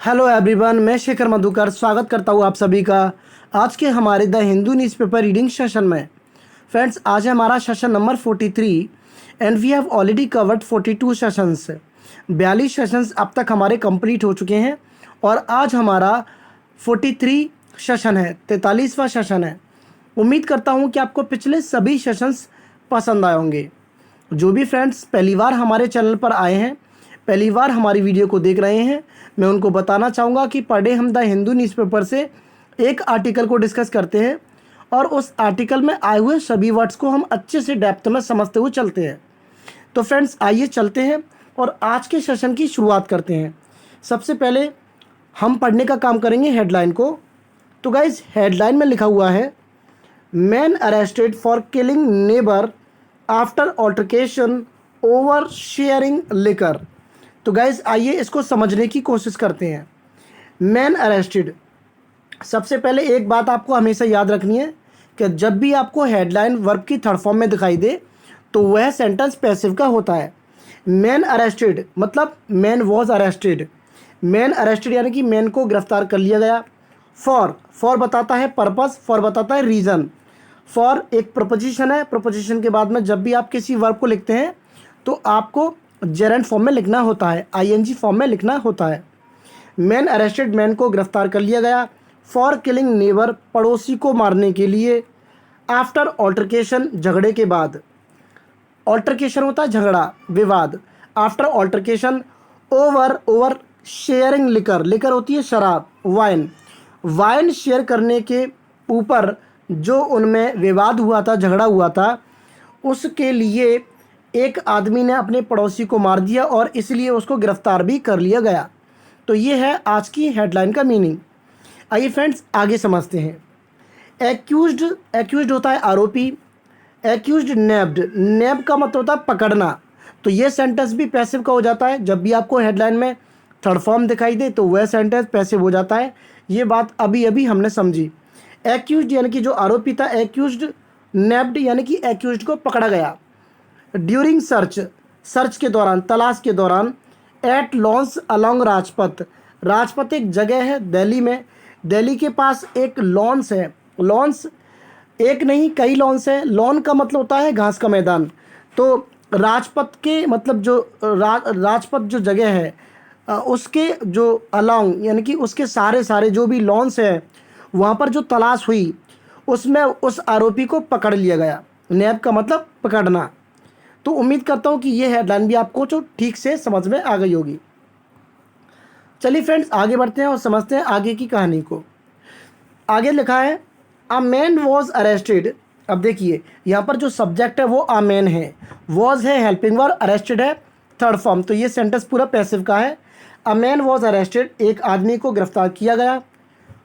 Hello everyone, मैं शेखर मधुकर स्वागत करता हूँ आप सभी का आज के हमारे the Hindu newspaper reading session में। फ्रेंड्स, आज है हमारा session number 43 and we have already covered 42 sessions. 42 sessions अब तक हमारे कंप्लीट हो चुके हैं और आज हमारा 43 सेशन है, 43वां सेशन है। उम्मीद करता हूँ कि आपको पिछले सभी सेशंस पसंद आए होंगे। जो भी फ्रेंड्स पहली बार हमारे चैनल पर आए हैं, पहली बार हमारी वीडियो को देख रहे हैं, मैं उनको बताना चाहूँगा कि पर डे हम द हिंदू न्यूज़पेपर से एक आर्टिकल को डिस्कस करते हैं और उस आर्टिकल में आए हुए सभी वर्ड्स को हम अच्छे से डेप्थ में समझते हुए चलते हैं। तो फ्रेंड्स, आइए चलते हैं और आज के सेशन की शुरुआत करते हैं। सबसे पहले हम पढ़ने का काम करेंगे हेडलाइन को। तो गाइज, हेडलाइन में लिखा हुआ है man arrested for killing neighbour after altercation over sharing liquor. तो गाइज, आइए इसको समझने की कोशिश करते हैं। मैन अरेस्टेड, सबसे पहले एक बात आपको हमेशा याद रखनी है कि जब भी आपको हेडलाइन वर्ब की थर्ड फॉर्म में दिखाई दे तो वह सेंटेंस पैसिव का होता है। मैन अरेस्टेड मतलब man was arrested. Man arrested यानी कि मैन को गिरफ्तार कर लिया गया। फॉर बताता है पर्पस, फॉर बताता है रीज़न। फॉर एक प्रपोजिशन है, प्रपोजिशन के बाद में जब भी आप किसी वर्ब को लिखते हैं तो आपको जेरेंट फॉर्म में लिखना होता है, आईएनजी फॉर्म में लिखना होता है। मैन अरेस्टेड, मैन को गिरफ्तार कर लिया गया। फॉर किलिंग नेबर, पड़ोसी को मारने के लिए। आफ्टर ऑल्टरकेशन, झगड़े के बाद। ऑल्टरकेशन होता है झगड़ा, विवाद। After altercation over sharing liquor, liquor होती है शराब, वाइन शेयर करने के ऊपर जो उनमें विवाद हुआ था, झगड़ा हुआ था, उसके लिए एक आदमी ने अपने पड़ोसी को मार दिया और इसलिए उसको गिरफ्तार भी कर लिया गया। तो ये है आज की हेडलाइन का मीनिंग। आइए फ्रेंड्स, आगे समझते हैं। एक्यूज्ड होता है आरोपी। एक्यूज्ड नेब्ड, नेब का मतलब होता है पकड़ना। तो ये सेंटेंस भी पैसिव का हो जाता है। जब भी आपको हेडलाइन में थर्ड फॉर्म दिखाई दे तो वह सेंटेंस पैसिव हो जाता है। ये बात अभी अभी हमने समझी। एक्यूज्ड यानी कि जो आरोपी था, एक्यूज्ड। नेब्ड यानी कि एक्यूज्ड को पकड़ा गया। ड्यूरिंग सर्च के दौरान, तलाश के दौरान। At lawns along Rajpath, Rajpath एक जगह है दिल्ली में, दिल्ली के पास एक लॉन्स है। लॉन्स एक नहीं कई लॉन्स है। लॉन का मतलब होता है घास का मैदान। तो राजपथ के मतलब जो राजपथ जो जगह है उसके जो अलॉन्ग यानी कि उसके सारे जो भी लॉन्स हैं वहाँ पर जो तलाश हुई उसमें उस आरोपी को पकड़ लिया गया। नैब का मतलब पकड़ना। तो उम्मीद करता हूँ कि ये हेडलाइन भी आपको जो ठीक से समझ में आ गई होगी। चलिए फ्रेंड्स, आगे बढ़ते हैं और समझते हैं आगे की कहानी को। आगे लिखा है अ मैन वॉज अरेस्टेड। अब देखिए यहाँ पर जो सब्जेक्ट है वो अ मैन है, वॉज है हेल्पिंग वर्ब, अरेस्टेड है थर्ड फॉर्म। तो ये सेंटेंस पूरा पैसिव का है। अ मैन वॉज अरेस्टेड, एक आदमी को गिरफ्तार किया गया।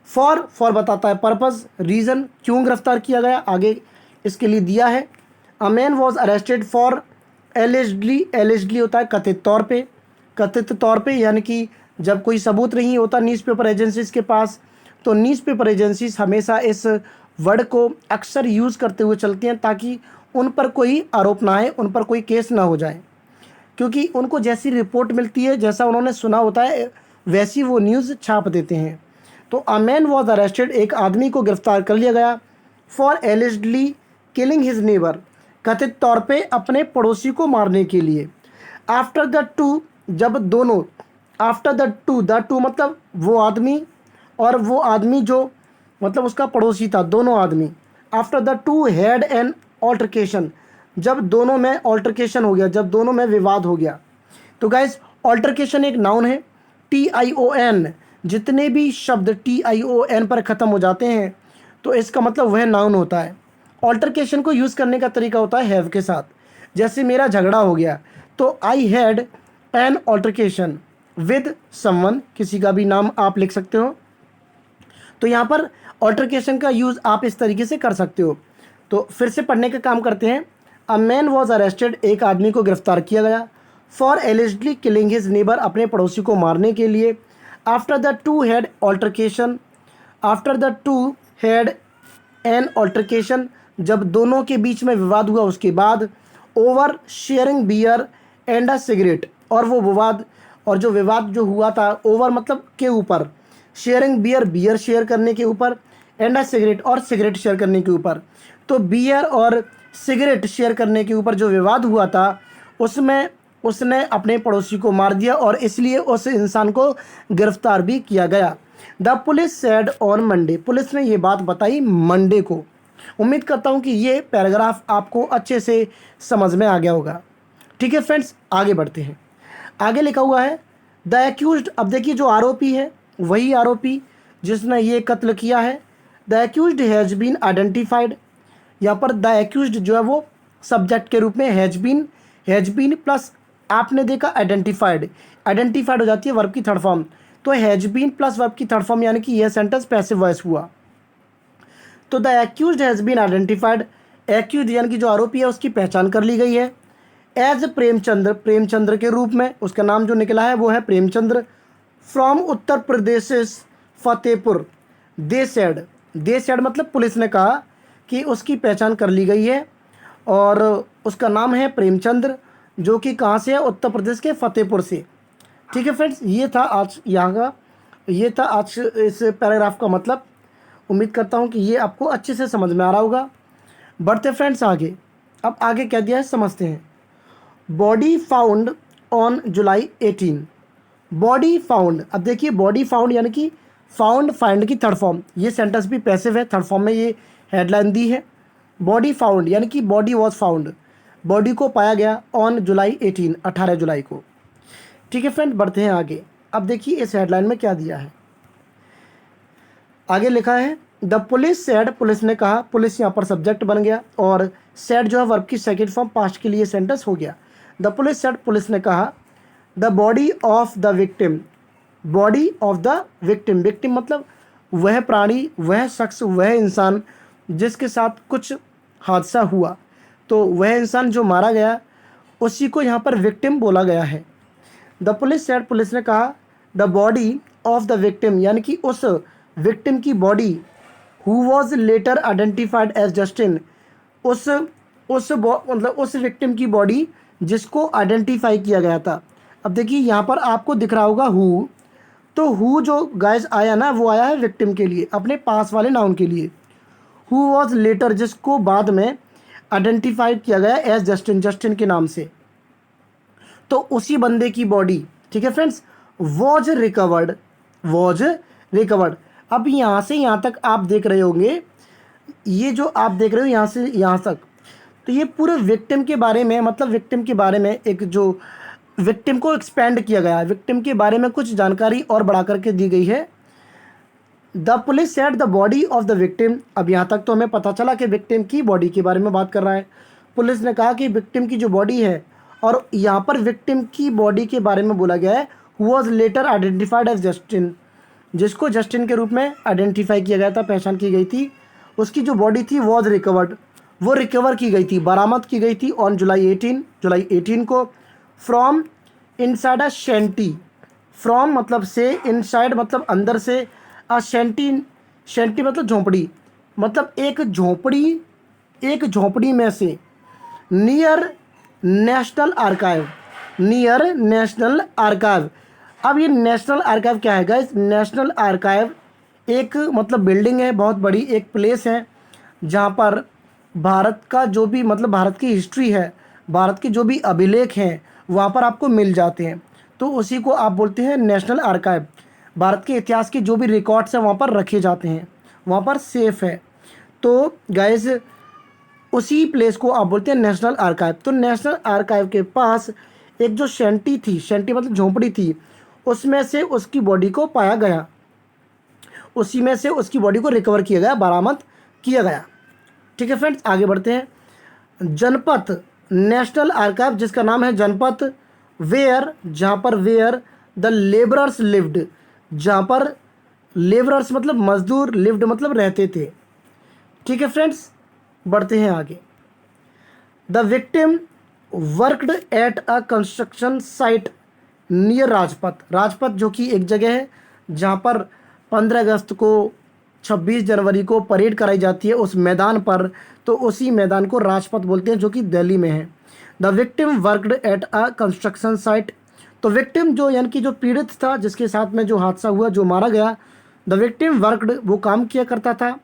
फॉर बताता है पर्पस, रीज़न क्यों गिरफ्तार किया गया आगे इसके लिए दिया है। A man was arrested for allegedly होता है कथित तौर पे यानी कि जब कोई सबूत नहीं होता न्यूज़पेपर एजेंसीज़ के पास तो न्यूज़पेपर एजेंसीज हमेशा इस वर्ड को अक्सर यूज़ करते हुए चलती हैं ताकि उन पर कोई आरोप ना आए, उन पर कोई केस ना हो जाए, क्योंकि उनको जैसी रिपोर्ट मिलती है, जैसा उन्होंने सुना होता है, वैसी वो न्यूज़ छाप देते हैं। तो अ मैन वॉज अरेस्टेड, एक आदमी को गिरफ्तार कर लिया गया। For allegedly killing his neighbour, कथित तौर पे अपने पड़ोसी को मारने के लिए। आफ्टर द टू, जब दोनों। आफ्टर द टू मतलब वो आदमी और वो आदमी जो मतलब उसका पड़ोसी था, दोनों आदमी। After the two had an altercation, जब दोनों में ऑल्टरकेशन हो गया, जब दोनों में विवाद हो गया। तो गाइज, ऑल्टरकेशन एक नाउन है। TION, जितने भी शब्द TION पर ख़त्म हो जाते हैं तो इसका मतलब वह नाउन होता है। ऑल्टरकेशन को यूज़ करने का तरीका होता है हैव के साथ। जैसे मेरा झगड़ा हो गया तो I had an altercation with someone, किसी का भी नाम आप लिख सकते हो। तो यहाँ पर ऑल्टरकेशन का यूज़ आप इस तरीके से कर सकते हो। तो फिर से पढ़ने का काम करते हैं। अ मैन वॉज अरेस्टेड, एक आदमी को गिरफ्तार किया गया। For allegedly killing his neighbour, अपने पड़ोसी को मारने के लिए। After the two had altercation, after the two had an altercation, जब दोनों के बीच में विवाद हुआ उसके बाद। Over sharing beer and a cigarette, और वो विवाद और जो विवाद जो हुआ था ओवर मतलब के ऊपर, शेयरिंग बियर, बियर शेयर करने के ऊपर, एंड अ सिगरेट, और सिगरेट शेयर करने के ऊपर। तो बियर और सिगरेट शेयर करने के ऊपर जो विवाद हुआ था उसमें उसने अपने पड़ोसी को मार दिया और इसलिए उस इंसान को गिरफ्तार भी किया गया। The police said on Monday, police ने ये बात बताई मंडे को। उम्मीद करता हूँ कि ये पैराग्राफ आपको अच्छे से समझ में आ गया होगा। ठीक है फ्रेंड्स, आगे बढ़ते हैं। आगे लिखा हुआ है द एक्यूज्ड। अब देखिए जो आरोपी है वही आरोपी जिसने ये कत्ल किया है। The accused has been identified. यहाँ पर द एक्यूज्ड जो है वो सब्जेक्ट के रूप में हैज़ बीन प्लस आपने देखा आइडेंटिफाइड, आइडेंटिफाइड हो जाती है वर्ब की थर्ड फॉर्म। तो हैज़ बीन प्लस वर्ब की थर्ड फॉर्म यानी कि यह सेंटेंस पैसिव वॉइस हुआ। तो the accused has been identified, accused यानी कि जो आरोपी है उसकी पहचान कर ली गई है एज प्रेमचंद्र, प्रेमचंद्र के रूप में। उसका नाम जो निकला है वो है Premchandra. From Uttar Pradesh Fatehpur. They said मतलब पुलिस ने कहा कि उसकी पहचान कर ली गई है और उसका नाम है प्रेमचंद्र, जो कि कहाँ से है, उत्तर प्रदेश के फतेहपुर से। ठीक है फ्रेंड्स, ये था आज इस पैराग्राफ का मतलब। उम्मीद करता हूँ कि ये आपको अच्छे से समझ में आ रहा होगा। बढ़ते फ्रेंड्स आगे। अब आगे क्या दिया है समझते हैं। Body found on July 18। Body found, अब देखिए बॉडी फाउंड यानी कि फाइंड की थर्ड फॉर्म। ये सेंटेंस भी पैसिव है, थर्ड फॉर्म में ये हेडलाइन दी है। बॉडी फाउंड यानी कि बॉडी वॉज फाउंड, बॉडी को पाया गया ऑन जुलाई 18, 18 जुलाई को। ठीक है फ्रेंड, बढ़ते हैं आगे। अब देखिए इस हेडलाइन में क्या दिया है। आगे लिखा है द पुलिस सेड, पुलिस ने कहा, पुलिस यहाँ पर सब्जेक्ट बन गया और सेड जो है वर्ब की सेकंड फॉर्म पास्ट के लिए सेंटेंस हो गया। द पुलिस सेड, पुलिस ने कहा the body of the victim, body of the victim, victim मतलब वह प्राणी, वह शख्स, वह इंसान जिसके साथ कुछ हादसा हुआ, तो वह इंसान जो मारा गया उसी को यहाँ पर विक्टिम बोला गया है। द पुलिस सेड, पुलिस ने कहा the body of the victim यानी कि उस विक्टिम की body, who was later identified as Justin, मतलब उस विक्टिम की बॉडी जिसको आइडेंटिफाई किया गया था। अब देखिए यहाँ पर आपको दिख रहा होगा हु, तो हु जो गाइस आया ना वो आया है विक्टिम के लिए, अपने पास वाले नाउन के लिए। हु वॉज लेटर जिसको बाद में आइडेंटिफाइड किया गया एज जस्टिन, जस्टिन के नाम से, तो उसी बंदे की बॉडी। ठीक है फ्रेंड्स, वॉज रिकवर्ड। अब यहाँ से यहाँ तक आप देख रहे होंगे, ये जो आप देख रहे हो यहाँ से यहाँ तक, तो ये पूरे विक्टिम के बारे में, मतलब विक्टिम के बारे में एक जो विक्टिम को एक्सपेंड किया गया है, विक्टिम के बारे में कुछ जानकारी और बढ़ा करके दी गई है। The police said the body of the victim, अब यहाँ तक तो हमें पता चला कि विक्टिम की बॉडी के बारे में बात कर रहा है। पुलिस ने कहा कि विक्टिम की जो बॉडी है, और यहाँ पर विक्टिम की बॉडी के बारे में बोला गया है who was later identified as Justin, जिसको जस्टिन के रूप में आइडेंटिफाई किया गया था, पहचान की गई थी। उसकी जो बॉडी थी वॉज रिकवर्ड, वो रिकवर की गई थी, बरामद की गई थी ऑन जुलाई 18 को फ्रॉम इनसाइड अ शेंटी। फ्रॉम मतलब से, इनसाइड मतलब अंदर से, अ शेंटी मतलब झोंपड़ी, मतलब एक झोंपड़ी में से, नियर नेशनल आर्काइव। अब ये नेशनल आर्काइव क्या है गाइस? नेशनल आर्काइव एक मतलब बिल्डिंग है, बहुत बड़ी एक प्लेस है जहाँ पर भारत का जो भी मतलब भारत की हिस्ट्री है, भारत के जो भी अभिलेख हैं वहाँ पर आपको मिल जाते हैं, तो उसी को आप बोलते हैं नेशनल आर्काइव। भारत के इतिहास के जो भी रिकॉर्ड्स हैं वहाँ पर रखे जाते हैं, वहाँ पर सेफ है। तो गाइस उसी प्लेस को आप बोलते हैं नेशनल आर्काइव। तो नेशनल आर्काइव के पास एक जो शेंटी थी, शेंटी मतलब झोंपड़ी थी, उसमें से उसकी बॉडी को पाया गया, उसी में से उसकी बॉडी को रिकवर किया गया, बरामद किया गया। ठीक है फ्रेंड्स, आगे बढ़ते हैं। जनपथ नेशनल आर्काइव जिसका नाम है जनपथ, वेयर जहाँ पर वेयर द लेबरर्स लिव्ड, जहाँ पर लेबरर्स मतलब मजदूर, लिव्ड मतलब रहते थे। ठीक है फ्रेंड्स, बढ़ते हैं आगे। The victim worked at a construction site near Rajpath जो कि एक जगह है जहाँ पर 15 अगस्त को, 26 जनवरी को परेड कराई जाती है उस मैदान पर, तो उसी मैदान को राजपथ बोलते हैं जो कि दिल्ली में है। The victim worked at a construction site, तो विक्टिम जो यानी कि जो पीड़ित था, जिसके साथ में जो हादसा हुआ, जो मारा गया, द विक्टिम वर्कड, वो काम किया करता था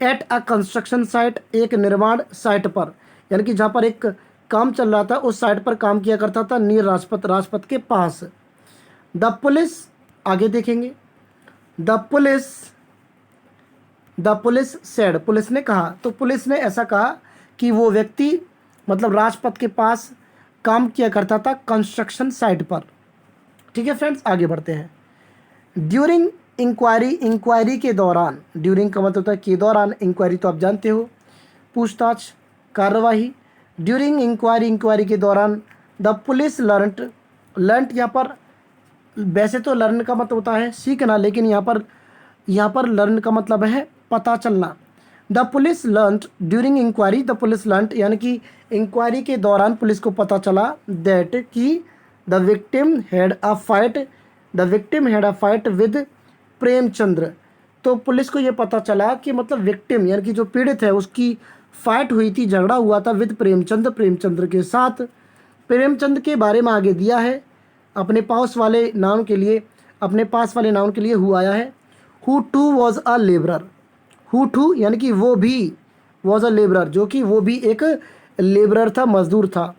एट अ कंस्ट्रक्शन साइट, एक निर्माण साइट पर, यानी कि जहाँ पर एक काम चल रहा था उस साइट पर काम किया करता था, नीर राजपथ, राजपथ के पास। द पुलिस, आगे देखेंगे, the police the police said, police ने कहा, तो पुलिस ने ऐसा कहा कि वो व्यक्ति मतलब राजपथ के पास काम किया करता था कंस्ट्रक्शन साइट पर। ठीक है फ्रेंड्स, आगे बढ़ते हैं। ड्यूरिंग इंक्वायरी, इंक्वायरी के दौरान, ड्यूरिंग का मतलब होता है के दौरान, इंक्वायरी तो आप जानते हो, पूछताछ, कार्यवाही। ड्यूरिंग इंक्वायरी, इंक्वायरी के दौरान, द पुलिस लर्नट, लर्नट यहाँ पर वैसे तो लर्न का मतलब होता है सीखना, लेकिन यहाँ पर लर्न का मतलब है पता चलना। The police learnt during inquiry, the police learnt यानी कि इंक्वायरी के दौरान पुलिस को पता चला दैट कि the victim had a fight with Premchandra. तो पुलिस को ये पता चला कि मतलब विक्टिम यानी कि जो पीड़ित है उसकी फाइट हुई थी, झगड़ा हुआ था विद प्रेमचंद्र, प्रेमचंद्र के साथ। प्रेमचंद के बारे में आगे दिया है अपने पास वाले नाउन के लिए, अपने पास वाले नाउन के लिए हु आया है। Who too was a labourer, who too यानी कि वो भी, वॉज अ लेबरर जो कि वो भी एक लेबरर था, मजदूर था।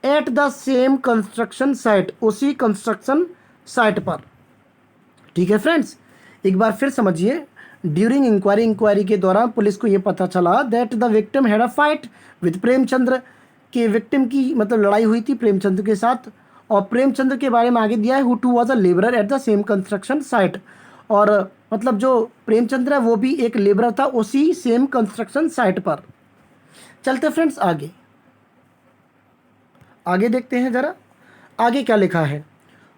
Eight the same construction site, उसी कंस्ट्रक्शन साइट पर। ठीक है फ्रेंड्स, एक बार फिर समझिए। ड्यूरिंग इंक्वायरी, इंक्वायरी के दौरान पुलिस को ये पता चला that the victim had a fight with Premchandra, कि विक्टिम की मतलब लड़ाई हुई थी प्रेमचंद्र के साथ। और प्रेमचंद्र के बारे में आगे दिया है who too was a labourer at the same construction site, और मतलब जो प्रेमचंद्र है वो भी एक लेबरर था उसी सेम कंस्ट्रक्शन साइट पर। चलते फ्रेंड्स आगे, आगे देखते हैं जरा आगे क्या लिखा है।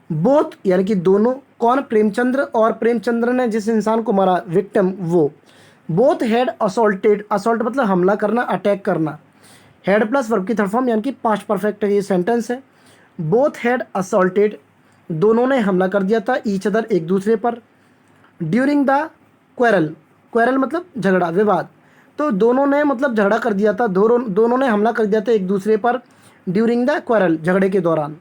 बोथ यानी कि दोनों, कौन, प्रेमचंद्र और प्रेमचंद्र ने जिस इंसान को मारा विक्टिम, वो बोथ हैड असॉल्टेड, असॉल्ट मतलब हमला करना, अटैक करना, हेड प्लस वर्ब की थर्ड फॉर्म यानी कि पास्ट परफेक्ट ये सेंटेंस है। बोथ हैड असॉल्टेड, दोनों ने हमला कर दिया था, ईच अदर एक दूसरे पर। ड्यूरिंग द क्वेरल, क्वेरल मतलब झगड़ा, विवाद, तो दोनों ने मतलब झगड़ा कर दिया था, दोनों ने हमला कर दिया था एक दूसरे पर ड्यूरिंग द क्वेरल, झगड़े के दौरान।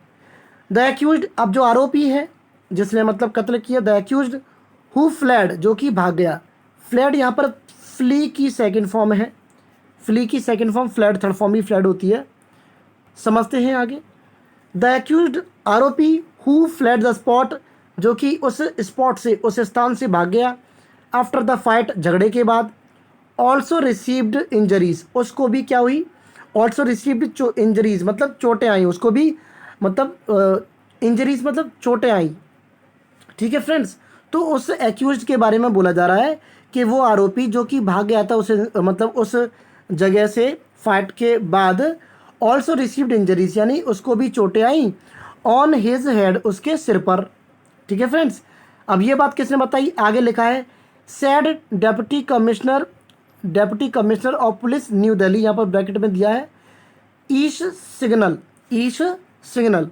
द एक्यूज्ड, अब जो आरोपी है जिसने मतलब कत्ल किया, द एक्यूज्ड हु फ्लैड, जो कि भाग गया। फ्लैड यहाँ पर फ्ली की सेकंड फॉर्म है, फ्ली की second form, fled third form ही फ्लैड होती है। समझते हैं आगे। द एक्यूज्ड आरोपी हु फ्लैड द स्पॉट, जो कि उस स्पॉट से, उस स्थान से भाग गया। आफ्टर द फाइट, झगड़े के बाद। ऑल्सो रिसीव्ड इंजरीज, उसको भी क्या हुई, ऑल्सो रिसीव्ड इंजरीज मतलब चोटें आई, उसको भी मतलब इंजरीज मतलब चोटें आई। ठीक है फ्रेंड्स, तो उस एक्यूज्ड के बारे में बोला जा रहा है कि वो आरोपी जो कि भाग गया था उसे मतलब उस जगह से फाइट के बाद, ऑल्सो रिसीव्ड इंजरीज यानी उसको भी चोटें आई, ऑन हिज हेड, उसके सिर पर। ठीक है फ्रेंड्स, अब ये बात किसने बताई, आगे लिखा है sad deputy commissioner of police new Delhi, यहाँ पर ब्रैकेट में दिया है ईश सिग्नल, ईश सिग्नल।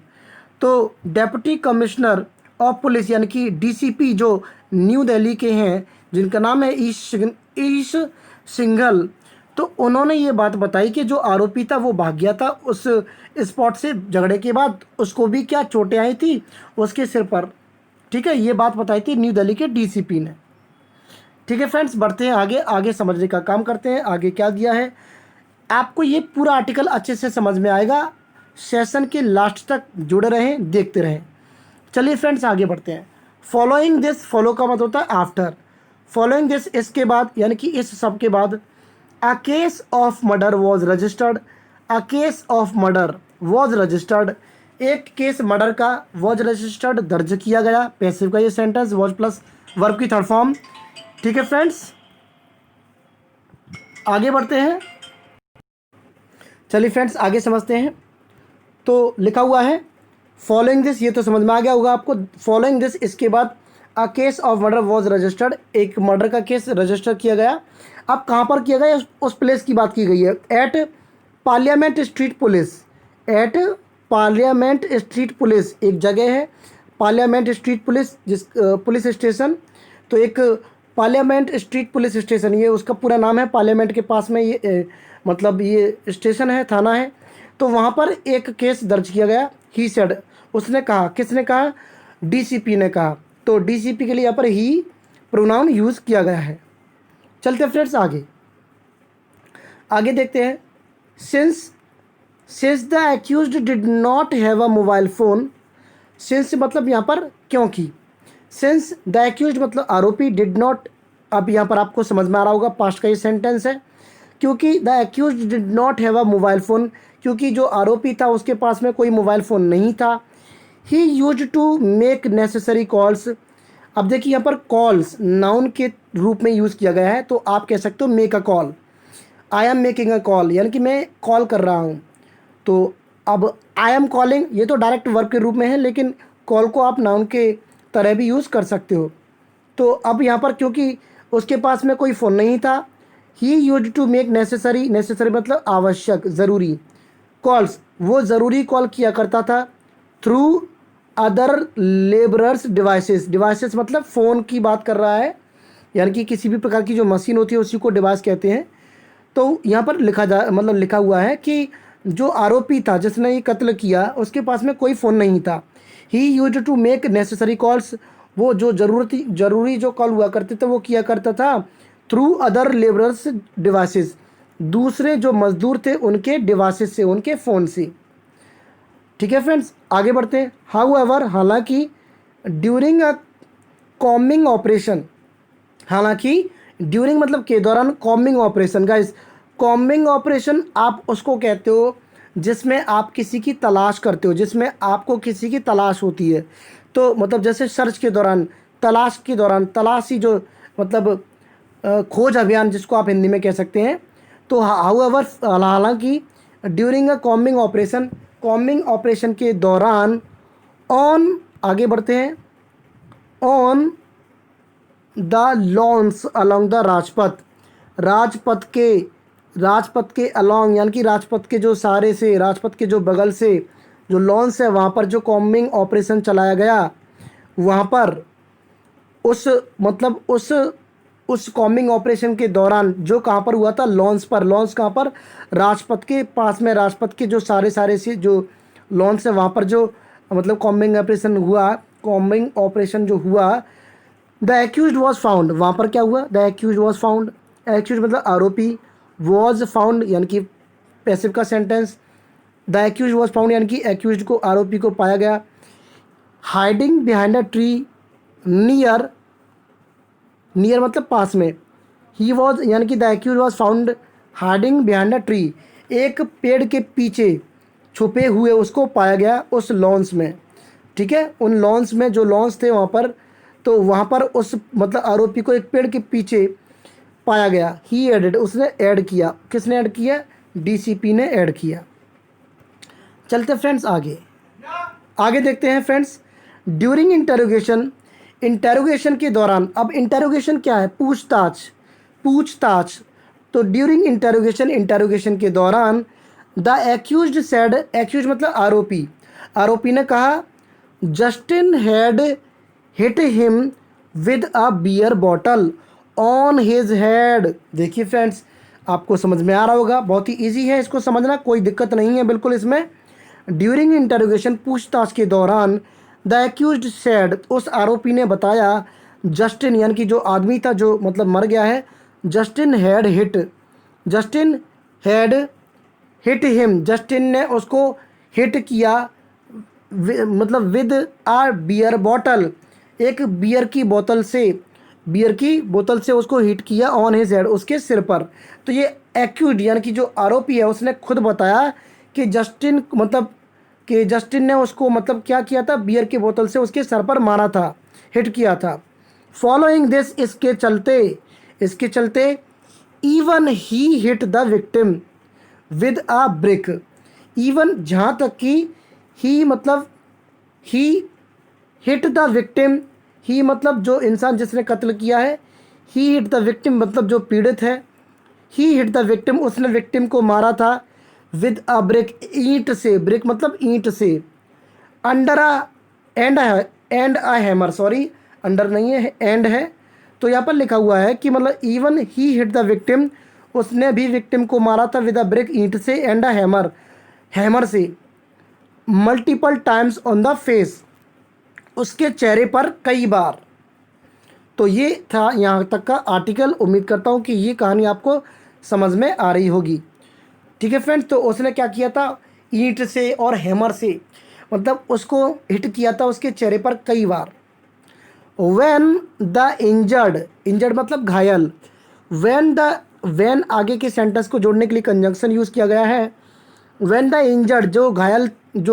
तो डेप्यूटी कमिश्नर ऑफ पुलिस यानी कि डीसीपी जो न्यू दिल्ली के हैं, जिनका नाम है ईश सिंघल, तो उन्होंने ये बात बताई कि जो आरोपी था वो भाग गया था उस स्पॉट से झगड़े के बाद, उसको भी क्या चोटें आई थी उसके सिर पर। ठीक है, ये बात बताई थी न्यू दिल्ली के डीसीपी ने। ठीक है फ्रेंड्स, बढ़ते हैं आगे, आगे समझने का काम करते हैं। आगे क्या दिया है, आपको ये पूरा आर्टिकल अच्छे से समझ में आएगा, सेशन के लास्ट तक जुड़े रहें, देखते रहें। चलिए फ्रेंड्स आगे बढ़ते हैं। फॉलोइंग दिस, फॉलो का मतलब होता है आफ्टर, फॉलोइंग दिस इसके बाद यानी कि इस सब के बाद। A case of murder was registered, a case of murder was registered, एक केस मर्डर का वॉज रजिस्टर्ड दर्ज किया गया, पैसिव का ये सेंटेंस, वॉज प्लस वर्ब की थर्ड फॉर्म। ठीक है फ्रेंड्स, आगे बढ़ते हैं। चलिए फ्रेंड्स आगे समझते हैं। तो लिखा हुआ है फॉलोइंग दिस, ये तो समझ में आ गया होगा आपको। फॉलोइंग दिस इसके बाद a case of murder was registered, एक मर्डर का केस रजिस्टर किया गया। अब कहाँ पर किया गया, उस प्लेस की बात की गई है, at Parliament Street police, at Parliament Street police एक जगह है, पार्लियामेंट स्ट्रीट पुलिस जिस पुलिस स्टेशन, तो एक पार्लियामेंट स्ट्रीट पुलिस स्टेशन, ये उसका पूरा नाम है, पार्लियामेंट के पास में ये मतलब ये स्टेशन है, थाना है। तो वहाँ पर एक केस दर्ज किया गया, ही सेड, उसने कहा, किसने कहा? डीसीपी ने कहा। तो डीसीपी के लिए यहाँ पर ही प्रोनाउन यूज़ किया गया है। चलते फ्रेंड्स आगे, आगे देखते हैं। Since the accused did not have a mobile phone, since मतलब यहाँ पर क्योंकि, सिंस द एक्यूज्ड मतलब आरोपी, डिड नॉट, अब यहाँ पर आपको समझ में आ रहा होगा पास्ट का ये सेंटेंस है, क्योंकि the accused did not have a mobile phone, क्योंकि जो आरोपी था उसके पास में कोई मोबाइल फ़ोन नहीं था। He used to make necessary calls, अब देखिए यहाँ पर कॉल्स नाउन के रूप में यूज़ किया गया है, तो आप कह सकते हो make a call, I am making a call, यानी कि मैं कॉल कर रहा हूँ। तो अब आई एम कॉलिंग ये तो डायरेक्ट वर्ब के रूप में है, लेकिन कॉल को आप नाउन के तरह भी यूज़ कर सकते हो। तो अब यहाँ पर क्योंकि उसके पास में कोई फ़ोन नहीं था, he used to make necessary, necessary मतलब आवश्यक, ज़रूरी, कॉल्स, वो ज़रूरी कॉल किया करता था, through other labourers devices, devices मतलब फ़ोन की बात कर रहा है, यानी कि किसी भी प्रकार की जो मशीन होती है उसी को डिवाइस कहते हैं। तो यहाँ पर लिखा हुआ है कि जो आरोपी था जिसने ये कत्ल किया उसके पास में कोई फ़ोन नहीं था। He used to make necessary calls, वो जो ज़रूरी जो कॉल हुआ करते थे वो किया करता था, थ्रू अदर लेबरर्स डिवाइसेस, दूसरे जो मजदूर थे उनके डिवाइसेस से, उनके फ़ोन से। ठीक है फ्रेंड्स, आगे बढ़ते हैं। हाउएवर, हालांकि, ड्यूरिंग अ कॉमिंग ऑपरेशन, हालांकि ड्यूरिंग मतलब के दौरान, combing operation guys, combing operation आप उसको कहते हो जिसमें आप किसी की तलाश करते हो, जिसमें आपको किसी की तलाश होती है। तो मतलब जैसे सर्च के दौरान, तलाश के दौरान, तलाशी जो मतलब खोज अभियान जिसको आप हिंदी में कह सकते हैं। तो हाउएवर, हालांकि, during a combing operation, combing operation के दौरान, ऑन, आगे बढ़ते हैं, on the lawns along the Rajpath, Rajpath के अलॉन्ग यानी कि राजपथ के जो सहारे से, राजपथ के जो बगल से जो लॉन्स है वहाँ पर जो कॉम्बिंग ऑपरेशन चलाया गया, वहाँ पर उस मतलब उस कॉम्बिंग ऑपरेशन के दौरान जो कहाँ पर हुआ था, लॉन्स पर, लॉन्स कहाँ पर, राजपथ के पास में, राजपथ के जो सारे से जो लॉन्स है वहाँ पर जो मतलब कॉम्बिंग ऑपरेशन हुआ, कॉम्बिंग ऑपरेशन जो हुआ, द एक्यूज्ड वॉज फाउंड, वहाँ पर क्या हुआ, the accused was found, accused मतलब आरोपी, वॉज फाउंड यानी कि पैसिव का sentence, the accused was found यानी कि एक्यूज्ड को, आरोपी को पाया गया, hiding behind a tree, near, near मतलब पास में, ही वॉज यानी कि the accused was found hiding behind a tree, एक पेड़ के पीछे छुपे हुए उसको पाया गया उस लॉन्स में। ठीक है, उन लॉन्स में जो लॉन्स थे वहाँ पर, तो वहाँ पर उस मतलब आरोपी को एक पेड़ के पीछे पाया गया। ही एडेड, उसने ऐड किया, किसने ऐड किया, डीसीपी ने ऐड किया। चलते फ्रेंड्स आगे, आगे देखते हैं फ्रेंड्स। ड्यूरिंग इंटेरोगेशन, इंटेरोगेशन के दौरान, अब इंटेरोगेशन क्या है, पूछताछ, पूछताछ। तो ड्यूरिंग इंटेरोगेशन, इंटेरोगेशन के दौरान, द एक्यूज्ड सेड, एक्यूज्ड मतलब आरोपी, आरोपी ने कहा, Justin had hit him with a beer bottle on his head. देखिए फ्रेंड्स, आपको समझ में आ रहा होगा, बहुत ही इजी है इसको समझना, कोई दिक्कत नहीं है बिल्कुल इसमें। ड्यूरिंग इंटेरोगेशन, पूछताछ के दौरान, द एक्यूज्ड सेड, उस आरोपी ने बताया, जस्टिन यानी कि जो आदमी था जो मतलब मर गया है, Justin had hit, Justin had hit him, Justin ने उसको हिट किया, मतलब विद आ बियर बॉटल, एक बियर की बोतल से, बियर की बोतल से उसको हिट किया, ऑन हिज हेड, उसके सिर पर। तो ये एक्यूड यानी कि जो आरोपी है उसने खुद बताया कि जस्टिन मतलब कि जस्टिन ने उसको मतलब क्या किया था, बियर की बोतल से उसके सर पर मारा था, हिट किया था। फॉलोइंग दिस, इसके चलते even he hit the victim with a brick, even जहाँ तक कि ही मतलब ही हिट द विक्टिम, ही मतलब जो इंसान जिसने कत्ल किया है, ही हिट द विक्टिम मतलब जो पीड़ित है, ही हिट द विक्टिम उसने विक्टिम को मारा था, विद अ ब्रिक ईंट से, ब्रिक मतलब ईंट से, under a and a hammer, sorry under नहीं है एंड है। तो यहाँ पर लिखा हुआ है कि मतलब even he hit the victim, उसने भी विक्टिम को मारा था, विद अ ब्रिक ईंट से, एंड अ हैमर, हैमर से, multiple times on the face, उसके चेहरे पर कई बार। तो ये था यहाँ तक का आर्टिकल। उम्मीद करता हूँ कि ये कहानी आपको समझ में आ रही होगी। ठीक है फ्रेंड्स, तो उसने क्या किया था, ईंट से और हैमर से मतलब उसको हिट किया था उसके चेहरे पर कई बार। व्हेन द इंजर्ड, इंजर्ड मतलब घायल, व्हेन आगे के सेंटेंस को जोड़ने के लिए कंजंक्शन यूज़ किया गया है। व्हेन द इंजर्ड, जो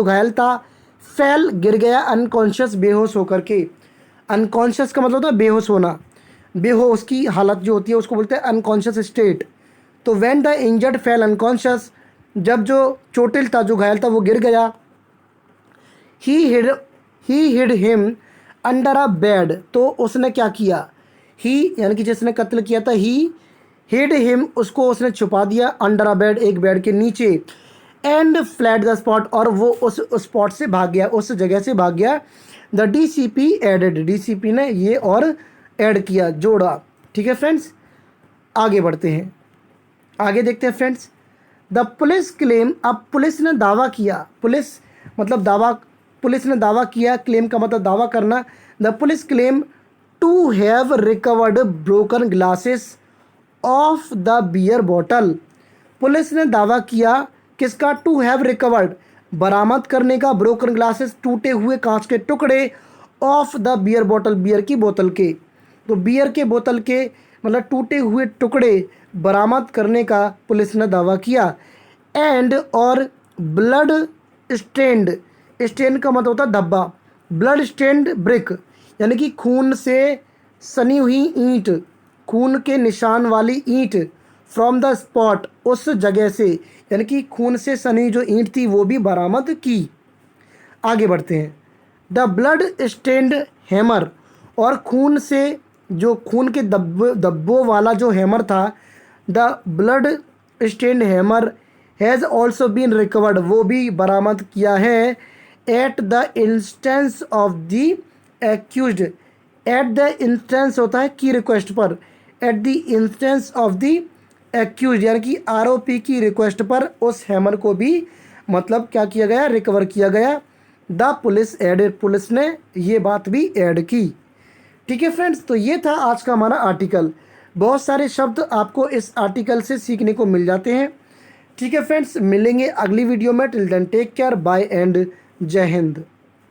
घायल था, फेल गिर गया, अनकॉन्शियस बेहोश होकर के। अनकॉन्शियस का मतलब होता है बेहोश होना, बेहोश की हालत जो होती है उसको बोलते हैं अनकॉन्शियस स्टेट। तो when the injured fail unconscious, जब जो चोटिल था, जो घायल था, वो गिर गया। ही hide him under a bed, तो उसने क्या किया, ही यानी कि जिसने कत्ल किया था, ही हिड हिम, उसको उसने छुपा दिया, अंडर अ बेड, एक बेड के नीचे। एंड फ्लैड द स्पॉट, और वो उस स्पॉट से भाग गया, उस जगह से भाग गया। द डीसीपी एडेड, डीसीपी ने ये और ऐड किया, जोड़ा। ठीक है फ्रेंड्स, आगे बढ़ते हैं, आगे देखते हैं फ्रेंड्स। द पुलिस क्लेम, अब पुलिस ने दावा किया, पुलिस मतलब दावा, पुलिस ने दावा किया, क्लेम का मतलब दावा करना। The police claim to have recovered broken glasses of the beer bottle, police ने दावा किया किसका, टू हैव रिकवर्ड, बरामद करने का, ब्रोकन ग्लासेस, टूटे हुए कांच के टुकड़े, of the beer bottle, beer की बोतल के। तो बियर के बोतल के मतलब टूटे हुए टुकड़े बरामद करने का पुलिस ने दावा किया। एंड और ब्लड स्टेन्ड, स्टेन का मतलब होता है धब्बा, ब्लड स्टेन्ड ब्रिक यानी कि खून से सनी हुई ईंट, खून के निशान वाली ईंट, फ्रॉम द स्पॉट, उस जगह से, यानी कि खून से सनी जो ईंट थी वो भी बरामद की। आगे बढ़ते हैं। द ब्लड स्टेन्ड हैमर, और खून से जो खून के धब्बों वाला जो हैमर था, the blood stained hammer has also been recovered, वो भी बरामद किया है। At the instance of the accused, at the instance होता है की रिक्वेस्ट पर, at the instance of the accused यानी कि आरोपी की रिक्वेस्ट पर उस हैमर को भी मतलब क्या किया गया, रिकवर किया गया। द पुलिस एडेड, पुलिस ने ये बात भी ऐड की। ठीक है फ्रेंड्स, तो ये था आज का हमारा आर्टिकल। बहुत सारे शब्द आपको इस आर्टिकल से सीखने को मिल जाते हैं। ठीक है फ्रेंड्स, मिलेंगे अगली वीडियो में। Till then take care, bye and जय हिंद।